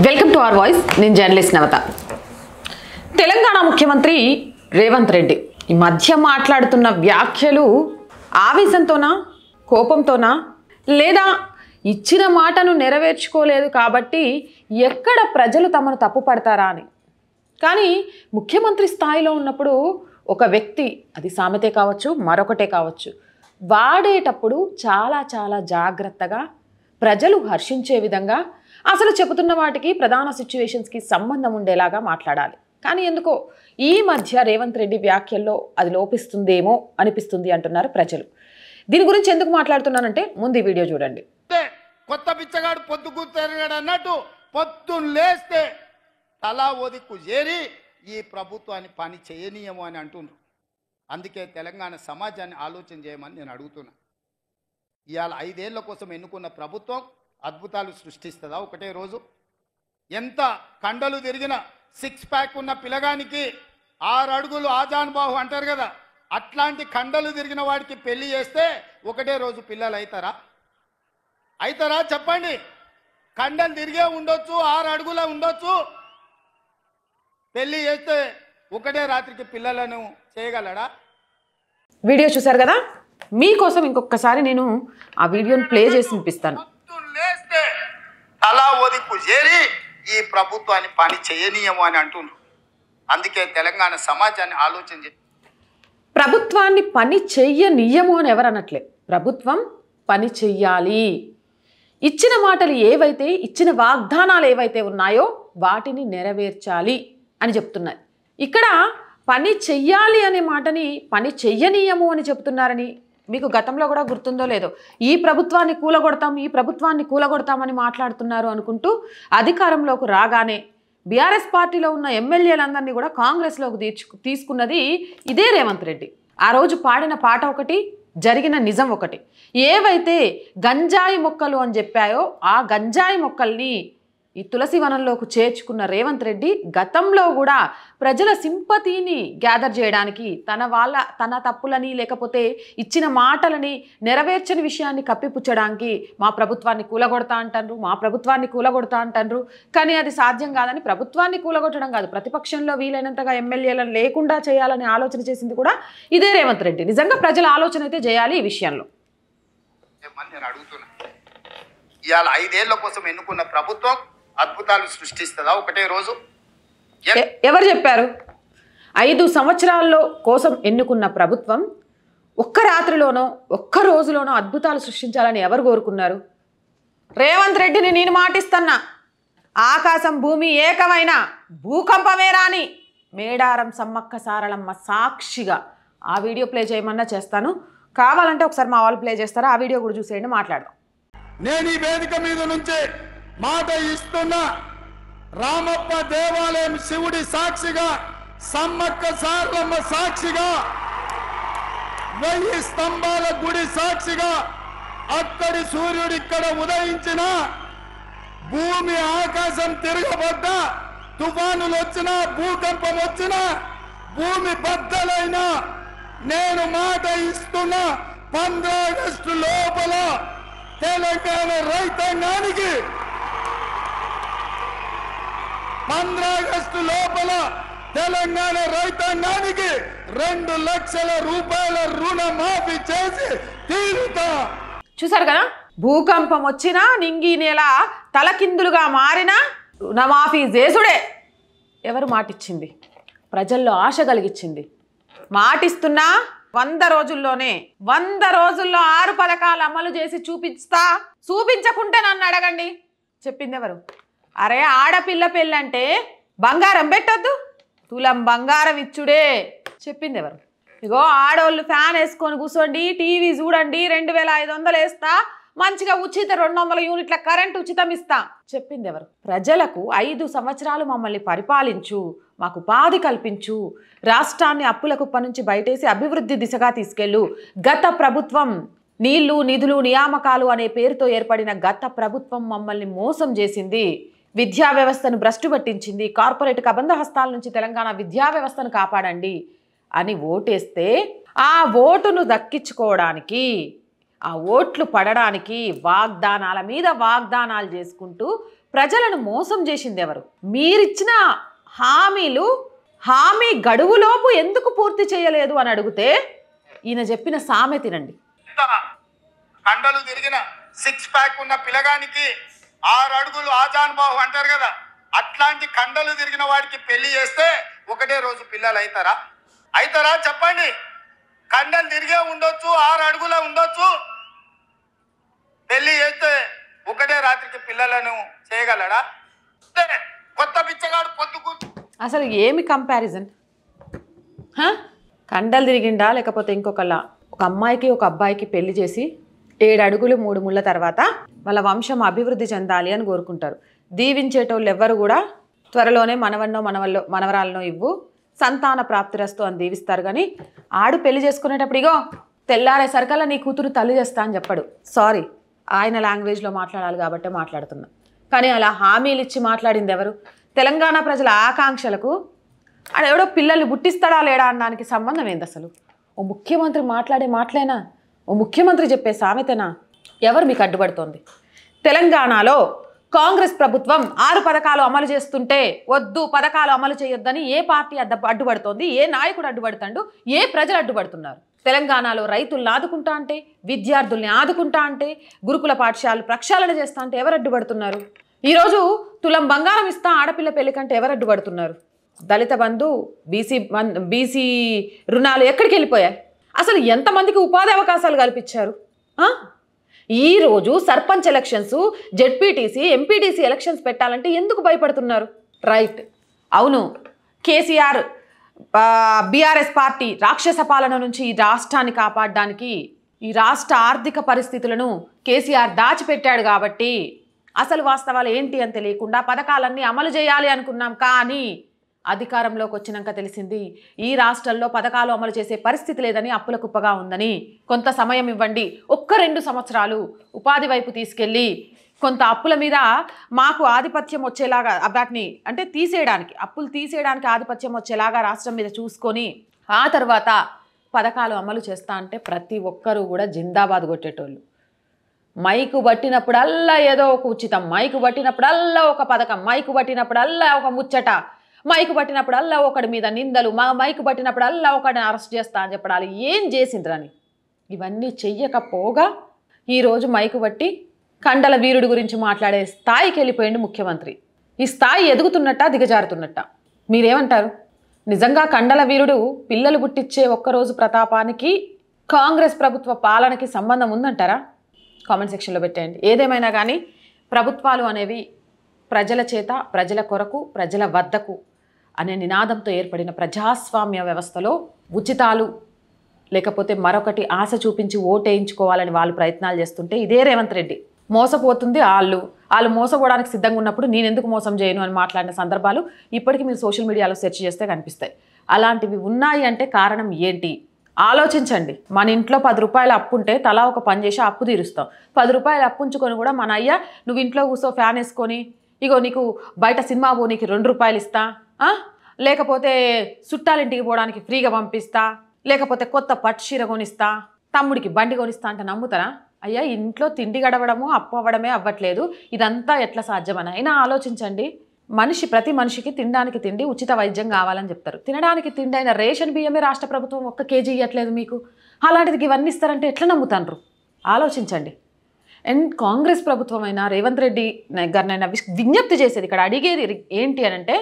Welcome to our voice. నేను journalist నవత. తెలంగాణ ముఖ్యమంత్రి రేవంత్ రెడ్డి ఈ మధ్య మాట్లాడుతున్న వ్యాఖ్యలు ఆవేశంతోనా, కోపంతోనా, లేదా ఇచ్చిన మాటను నెరవేర్చుకోలేదు కాబట్టి ఎక్కడ ప్రజలు తమను తప్పుపడతారా అని. కానీ ముఖ్యమంత్రి స్థాయిలో ఉన్నప్పుడు ఒక వ్యక్తి, అది సామెతే కావచ్చు, మరొకటే కావచ్చు, వాడేటప్పుడు చాలా చాలా జాగ్రత్తగా ప్రజలు హర్షించే విధంగా అసలు చెబుతున్న వాటికి ప్రధాన సిచ్యువేషన్స్కి సంబంధం ఉండేలాగా మాట్లాడాలి. కానీ ఎందుకో ఈ మధ్య రేవంత్ రెడ్డి వ్యాఖ్యల్లో అది లోపిస్తుందేమో అనిపిస్తుంది అంటున్నారు ప్రజలు. దీని గురించి ఎందుకు మాట్లాడుతున్నానంటే ముందు ఈ వీడియో చూడండి. కొత్త పిచ్చగాడు పొద్దుకూర్తాడు అన్నట్టు పొద్దున్న లేస్తే తలా ఒదిక్కు చేరి ఈ ప్రభుత్వాన్ని పని చేయనీయము అని అంటున్నారు. అందుకే తెలంగాణ సమాజాన్ని ఆలోచన చేయమని నేను అడుగుతున్నా. ఇవాళ 5 ఏళ్ల కోసం ఎన్నుకున్న ప్రభుత్వం అద్భుతాలు సృష్టిస్తుందా ఒకటే రోజు? ఎంత కండలు తిరిగిన 6 ప్యాక్ ఉన్న పిల్లగానికి 6 అడుగులు ఆజానుబాహు అంటారు కదా, అట్లాంటి కండలు తిరిగిన వాడికి పెళ్లి చేస్తే ఒకటే రోజు పిల్లలు అవుతారా చెప్పండి? కండలు తిరిగే ఉండొచ్చు, 6 అడుగుల ఉండొచ్చు, పెళ్లి చేస్తే ఒకటే రాత్రికి పిల్లలను చేయగలడా? వీడియో చూశారు కదా, మీకోసం ఇంకొకసారి నేను ఆ వీడియోని ప్లే చేసి వినిపిస్తాను. లేస్తే తలా ఒదిక్కు చేరి ఈ ప్రభుత్వాన్ని పని చేయనీయము అని అంటున్నారు. అందుకే తెలంగాణ సమాజాన్ని ఆలోచన ప్రభుత్వాన్ని పని చెయ్యనీయము అని ఎవరు అనట్లే. ప్రభుత్వం పని చెయ్యాలి. ఇచ్చిన మాటలు ఏవైతే, ఇచ్చిన వాగ్దానాలు ఏవైతే ఉన్నాయో వాటిని నెరవేర్చాలి అని చెప్తున్నారు. ఇక్కడ పని చెయ్యాలి అనే మాటని పని చెయ్యనీయము అని చెప్తున్నారని మీకు గతంలో కూడా గుర్తుందో లేదో, ఈ ప్రభుత్వాన్ని కూలగొడతామని మాట్లాడుతున్నారు అనుకుంటూ అధికారంలోకి రాగానే బీఆర్ఎస్ పార్టీలో ఉన్న ఎమ్మెల్యేలందరినీ కూడా కాంగ్రెస్లోకి తీసుకున్నది ఇదే రేవంత్ రెడ్డి. ఆ రోజు పాడిన పాట ఒకటి, జరిగిన నిజం ఒకటి. ఏవైతే గంజాయి మొక్కలు అని చెప్పాయో ఆ గంజాయి మొక్కల్ని ఈ తులసి వనంలోకి చేర్చుకున్న రేవంత్ రెడ్డి గతంలో కూడా ప్రజల సింపతిని గ్యాదర్ చేయడానికి తన తప్పులని లేకపోతే ఇచ్చిన మాటలని నెరవేర్చని విషయాన్ని కప్పిపుచ్చడానికి మా ప్రభుత్వాన్ని కూలగొడతా అంటారు. కానీ అది సాధ్యం కాదని, ప్రభుత్వాన్ని కూలగొట్టడం కాదు, ప్రతిపక్షంలో వీలైనంతగా ఎమ్మెల్యేలను లేకుండా చేయాలని ఆలోచన చేసింది కూడా ఇదే రేవంత్ రెడ్డి. నిజంగా ప్రజల ఆలోచన అయితే చేయాలి ఈ విషయంలో. నేను అడుగుతున్నా, ఇవాళ 5 ఏళ్ల కోసం ఎన్నుకున్న ప్రభుత్వం అద్భుతాలు సృష్టిస్తుందా ఒకటే రోజు? ఎవరు చెప్పారు? 5 సంవత్సరాల్లో కోసం ఎన్నుకున్న ప్రభుత్వం ఒక్క రాత్రిలోనో ఒక్క రోజులోనో అద్భుతాలు సృష్టించాలని ఎవరు కోరుకున్నారు? రేవంత్ రెడ్డిని నేను మాటిస్తున్నా, ఆకాశం భూమి ఏకమైన భూకంపమే రాని మేడారం సమ్మక్క సారళమ్మ సాక్షిగా ఆ వీడియో ప్లే చేయమన్నా చేస్తాను. కావాలంటే ఒకసారి మా వాళ్ళు ప్లే చేస్తారా? ఆ వీడియో కూడా చూసేయండి, మాట్లాడదాం. నేను ఈ వేదిక మీద నుంచి మాట ఇస్తున్నా, రామప్ప దేవాలయం శివుడి సాక్షిగా, సమ్మక్క సారలమ్మ సాక్షిగా, 1000 స్తంభాల గుడి సాక్షిగా, అక్కడి సూర్యుడు ఇక్కడ ఉదయించిన, భూమి ఆకాశం తిరగబడ్డా, తుఫానులు వచ్చినా, భూకంపం వచ్చినా, భూమి బద్దలైనా, నేను మాట ఇస్తున్నా 15 ఆగస్టు లోపల తెలంగాణ రైతాంగానికి 15 ఆగస్టు లోపల తెలంగాణ రైతాంగానికి 2 లక్షల రూపాయల రుణమాఫీ చేసి తీరుతా. చూసారు కదా, భూకంపం వచ్చినా, నింగి నేల తలకిందులుగా మారినా రుణమాఫీ చేసుడే. ఎవరు మాటిచ్చింది? ప్రజల్లో ఆశ కలిగించింది. మాటిస్తున్నా 100 రోజుల్లో 6 పథకాలు అమలు చేసి చూపించకుంటే నన్ను అడగండి. చెప్పింది ఎవరు? అరే ఆడపిల్ల పెళ్ళంటే బంగారం పెట్టొద్దు, తులం బంగారం ఇచ్చుడే. చెప్పింది ఎవరు? ఇగో ఆడోళ్ళు ఫ్యాన్ వేసుకొని కూర్చోండి, టీవీ చూడండి, 2500 వేస్తా, మంచిగా ఉచిత 200 యూనిట్ల కరెంట్ ఉచితం ఇస్తా. చెప్పింది ఎవరు? ప్రజలకు 5 సంవత్సరాలు మమ్మల్ని పరిపాలించు, మాకు ఉపాధి కల్పించు, రాష్ట్రాన్ని అప్పుల కుప్ప నుంచి బయటేసి అభివృద్ధి దిశగా తీసుకెళ్ళు. గత ప్రభుత్వం నీళ్లు, నిధులు, నియామకాలు అనే పేరుతో ఏర్పడిన గత ప్రభుత్వం మమ్మల్ని మోసం చేసింది, విద్యా వ్యవస్థను భ్రష్టు పట్టించింది, కార్పొరేట్ కబంధ హస్తాల నుంచి తెలంగాణ విద్యా వ్యవస్థను కాపాడండి అని ఓటేస్తే ఆ ఓటును దక్కించుకోవడానికి, ఆ ఓట్లు పడడానికి వాగ్దానాల మీద వాగ్దానాలు చేసుకుంటూ ప్రజలను మోసం చేసింది ఎవరు? మీరిచ్చిన హామీ గడువులోపు ఎందుకు పూర్తి చేయలేదు అని అడిగితే ఈయన చెప్పిన సామె తినండి. కండలు తిరిగిన 6 ప్యాక్ ఉన్న పిల్లగానికి 6 అడుగులు ఆజాన్ బాహు అంటారు కదా, అట్లాంటి కండలు తిరిగిన వాడికి పెళ్లి చేస్తే ఒకటే రోజు పిల్లలు అవుతారా చెప్పండి? కండలు తిరిగే ఉండొచ్చు, 6 అడుగుల ఉండొచ్చు, పెళ్లి చేస్తే ఒకటే రాత్రికి పిల్లలను చేయగలడా? కొత్త పిచ్చగాడు పొద్దుకు అసలు ఏమి కంపారిజన్? కండలు తిరిగిండా లేకపోతే ఇంకొకళ్ళ? ఒక అమ్మాయికి ఒక అబ్బాయికి పెళ్లి చేసి 7 అడుగులు 3 ముళ్ళ తర్వాత వాళ్ళ వంశం అభివృద్ధి చెందాలి అని కోరుకుంటారు. దీవించేటోళ్ళు ఎవ్వరు కూడా త్వరలోనే మనవరాలనో ఇవ్వు, సంతాన ప్రాప్తిరస్తు అని దీవిస్తారు. కానీ ఆడు పెళ్లి చేసుకునేటప్పుడు ఇగో తెల్లారేసరికల్లా నీ కూతురు తల్లి చేస్తా అని చెప్పడు. సారీ, ఆయన లాంగ్వేజ్లో మాట్లాడాలి కాబట్టే మాట్లాడుతున్నా. కానీ అలా హామీలు ఇచ్చి మాట్లాడింది ఎవరు? తెలంగాణ ప్రజల ఆకాంక్షలకు ఎవడో పిల్లల్ని పుట్టిస్తాడా లేడా అనడానికి సంబంధం ఏంది అసలు? ఓ ముఖ్యమంత్రి మాట్లాడే మాటలేనా? ఓ ముఖ్యమంత్రి చెప్పే సామెతేనా? ఎవరు మీకు అడ్డుపడుతోంది? తెలంగాణలో కాంగ్రెస్ ప్రభుత్వం 6 పథకాలు అమలు చేస్తుంటే వద్దు, పథకాలు అమలు చేయొద్దని ఏ పార్టీ అడ్డుపడుతోంది? ఏ నాయకుడు అడ్డుపడుతాడు? ఏ ప్రజలు అడ్డుపడుతున్నారు? తెలంగాణలో రైతుల్ని ఆదుకుంటా అంటే, విద్యార్థుల్ని ఆదుకుంటా అంటే, గురుకుల పాఠశాలలు ప్రక్షాళన చేస్తా అంటే ఎవరు అడ్డుపడుతున్నారు? ఈరోజు తులం బంగారం ఇస్తా ఆడపిల్ల పెళ్లికంటే ఎవరు అడ్డుపడుతున్నారు? దళిత బంధు, బీసీ రుణాలు ఎక్కడికి వెళ్ళిపోయాయి? అసలు ఎంతమందికి ఉపాధి అవకాశాలు కల్పించారు? ఈరోజు sarpanch elections, ZPTC, MPTC elections పెట్టాలంటే ఎందుకు భయపడుతున్నారు? రైట్, అవును, కేసీఆర్ బీఆర్ఎస్ పార్టీ రాక్షస పాలన నుంచి ఈ రాష్ట్రాన్ని కాపాడడానికి, ఈ రాష్ట్ర ఆర్థిక పరిస్థితులను కేసీఆర్ దాచిపెట్టాడు కాబట్టి అసలు వాస్తవాలు ఏంటి అని తెలియకుండా పథకాలన్నీ అమలు చేయాలి అనుకున్నాం. కానీ అధికారంలోకి వచ్చినాక తెలిసింది ఈ రాష్ట్రంలో పథకాలు అమలు చేసే పరిస్థితి లేదని, అప్పుల కుప్పగా ఉందని. కొంత సమయం ఇవ్వండి, 1-2 సంవత్సరాలు ఉపాధి వైపు తీసుకెళ్ళి కొంత అప్పుల మీద మాకు ఆధిపత్యం వచ్చేలాగా, వాటిని అంటే తీసేయడానికి, అప్పులు తీసేయడానికి ఆధిపత్యం వచ్చేలాగా రాష్ట్రం మీద చూసుకొని ఆ తర్వాత పథకాలు అమలు చేస్తా అంటే ప్రతి ఒక్కరూ కూడా జిందాబాద్ కొట్టేటోళ్ళు. మైకు పట్టినప్పుడల్లా ఏదో ఒక ఉచితం, మైకు పట్టినప్పుడల్లా ఒక పథకం, మైకు పట్టినప్పుడల్లా ఒక ముచ్చట, మైకు పట్టినప్పుడల్లా ఒకడి మీద నిందలు, మైకు పట్టినప్పుడల్లా ఒకడిని అరెస్ట్ చేస్తా అని చెప్పడాలి. ఏం చేసిండ్రని ఇవన్నీ చెయ్యకపోగా ఈరోజు మైకు పట్టి కండల వీరుడి గురించి మాట్లాడే స్థాయికి వెళ్ళిపోయింది ముఖ్యమంత్రి. ఈ స్థాయి ఎదుగుతున్నట్ట దిగజారుతున్నట్ట? మీరేమంటారు? నిజంగా కండల వీరుడు పిల్లలు పుట్టించే ఒక్కరోజు ప్రతాపానికి కాంగ్రెస్ ప్రభుత్వ పాలనకి సంబంధం ఉందంటారా? కామెంట్ సెక్షన్లో పెట్టేయండి. ఏదేమైనా కానీ ప్రభుత్వాలు అనేవి ప్రజల చేత, ప్రజల కొరకు, ప్రజల వద్దకు అనే నినాదంతో ఏర్పడిన ప్రజాస్వామ్య వ్యవస్థలో ఉచితాలు లేకపోతే మరొకటి ఆశ చూపించి ఓటేయించుకోవాలని వాళ్ళు ప్రయత్నాలు చేస్తుంటే ఇదే రేవంత్ రెడ్డి మోసపోతుంది. వాళ్ళు మోసపోవడానికి సిద్ధంగా ఉన్నప్పుడు నేను ఎందుకు మోసం చేయను అని మాట్లాడిన సందర్భాలు ఇప్పటికీ మీరు సోషల్ మీడియాలో సెర్చ్ చేస్తే కనిపిస్తాయి. అలాంటివి ఉన్నాయి అంటే కారణం ఏంటి ఆలోచించండి. మన ఇంట్లో 10 రూపాయలు అప్పు ఉంటే తలా ఒక పని చేసి అప్పు తీరుస్తాం. 10 రూపాయలు అప్పు ఉంచుకొని కూడా మన అయ్య నువ్వు ఇంట్లో కూర్చో ఫ్యాన్ వేసుకొని ఇగో నీకు బయట సినిమా పోనీకి 2 రూపాయలు ఇస్తా, లేకపోతే చుట్టాలింటికి పోవడానికి ఫ్రీగా పంపిస్తా, లేకపోతే కొత్త పట్టు చీర కొనిస్తా, తమ్ముడికి బండి కొనిస్తా అంటే నమ్ముతారా? అయ్యా ఇంట్లో తిండి గడవడము అప్పు అవ్వడమే అవ్వట్లేదు, ఇదంతా ఎట్లా సాధ్యమని అయినా ఆలోచించండి. ప్రతి మనిషికి తినడానికి తిండి, ఉచిత వైద్యం కావాలని చెప్తారు. తినడానికి తిండి అయిన రేషన్ బియ్యమే రాష్ట్ర ప్రభుత్వం 1 కేజీ ఇవ్వట్లేదు మీకు. అలాంటిది ఇవన్నీ ఇస్తారంటే ఎట్లా నమ్ముతాండ్రు? ఆలోచించండి. అండ్ కాంగ్రెస్ ప్రభుత్వం అయినా రేవంత్ రెడ్డి గారినైనా విజ్ఞప్తి చేసేది, ఇక్కడ అడిగేది ఏంటి అని అంటే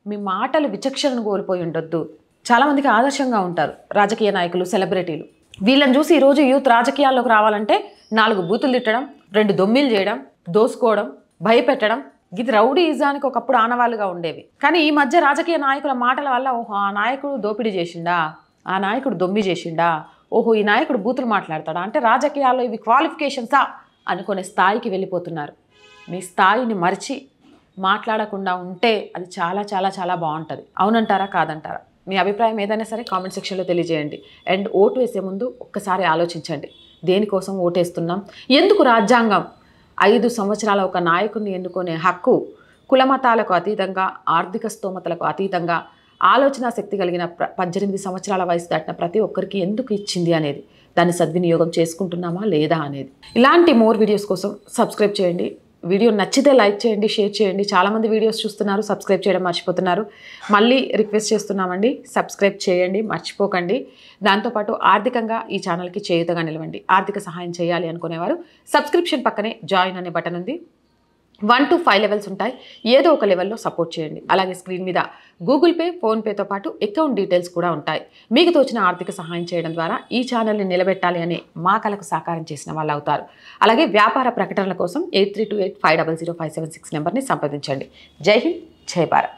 మీ మాటలు విచక్షణను కోల్పోయి ఉండొద్దు. చాలామందికి ఆదర్శంగా ఉంటారు రాజకీయ నాయకులు, సెలబ్రిటీలు. వీళ్ళని చూసి ఈరోజు యూత్ రాజకీయాల్లోకి రావాలంటే 4 బూతులు తిట్టడం, 2 దొమ్మిలు చేయడం, దోసుకోవడం, భయపెట్టడం, ఇది రౌడీయిజానికి ఒకప్పుడు ఆనవాళ్ళుగా ఉండేవి. కానీ ఈ మధ్య రాజకీయ నాయకుల మాటల వల్ల ఓహో ఆ నాయకుడు దోపిడీ చేసిండా, ఆ నాయకుడు దొమ్మి చేసిండా, ఓహో ఈ నాయకుడు బూతులు మాట్లాడతాడా అంటే రాజకీయాల్లో ఇవి క్వాలిఫికేషన్సా అనుకునే స్థాయికి వెళ్ళిపోతున్నారు. మీ స్థాయిని మరిచి మాట్లాడకుండా ఉంటే అది చాలా చాలా చాలా బాగుంటుంది. అవునంటారా కాదంటారా? మీ అభిప్రాయం ఏదైనా సరే కామెంట్ సెక్షన్లో తెలియజేయండి. అండ్ ఓటు వేసే ముందు ఒక్కసారి ఆలోచించండి, దేనికోసం ఓటేస్తున్నాం, ఎందుకు రాజ్యాంగం 5 సంవత్సరాల ఒక నాయకుడిని ఎన్నుకునే హక్కు కులమతాలకు అతీతంగా, ఆర్థిక స్తోమతలకు అతీతంగా, ఆలోచన శక్తి కలిగిన 18 సంవత్సరాల వయసు దాటిన ప్రతి ఒక్కరికి ఎందుకు ఇచ్చింది అనేది, దాన్ని సద్వినియోగం చేసుకుంటున్నామా లేదా అనేది. ఇలాంటి మోర్ వీడియోస్ కోసం సబ్స్క్రైబ్ చేయండి. వీడియో నచ్చితే లైక్ చేయండి, షేర్ చేయండి. చాలామంది వీడియోస్ చూస్తున్నారు, సబ్స్క్రైబ్ చేయడం మర్చిపోతున్నారు. మళ్ళీ రిక్వెస్ట్ చేస్తున్నామండి, సబ్స్క్రైబ్ చేయండి, మర్చిపోకండి. దాంతోపాటు ఆర్థికంగా ఈ ఛానల్కి చేయూతగా నిలవండి. ఆర్థిక సహాయం చేయాలి అనుకునేవారు సబ్స్క్రిప్షన్ పక్కనే జాయిన్ అనే బటన్ ఉంది. 1 to 5 లెవెల్స్ ఉంటాయి. ఏదో ఒక లెవెల్లో సపోర్ట్ చేయండి. అలాగే స్క్రీన్ మీద గూగుల్ పే, ఫోన్పేతో పాటు అకౌంట్ డీటెయిల్స్ కూడా ఉంటాయి. మీకు తోచిన ఆర్థిక సహాయం చేయడం ద్వారా ఈ ఛానల్ని నిలబెట్టాలి అనే మా కలకు సాకారం చేసిన వాళ్ళు అవుతారు. అలాగే వ్యాపార ప్రకటనల కోసం 8328500576 నెంబర్ని సంప్రదించండి. జై హింద్, జై భారత్.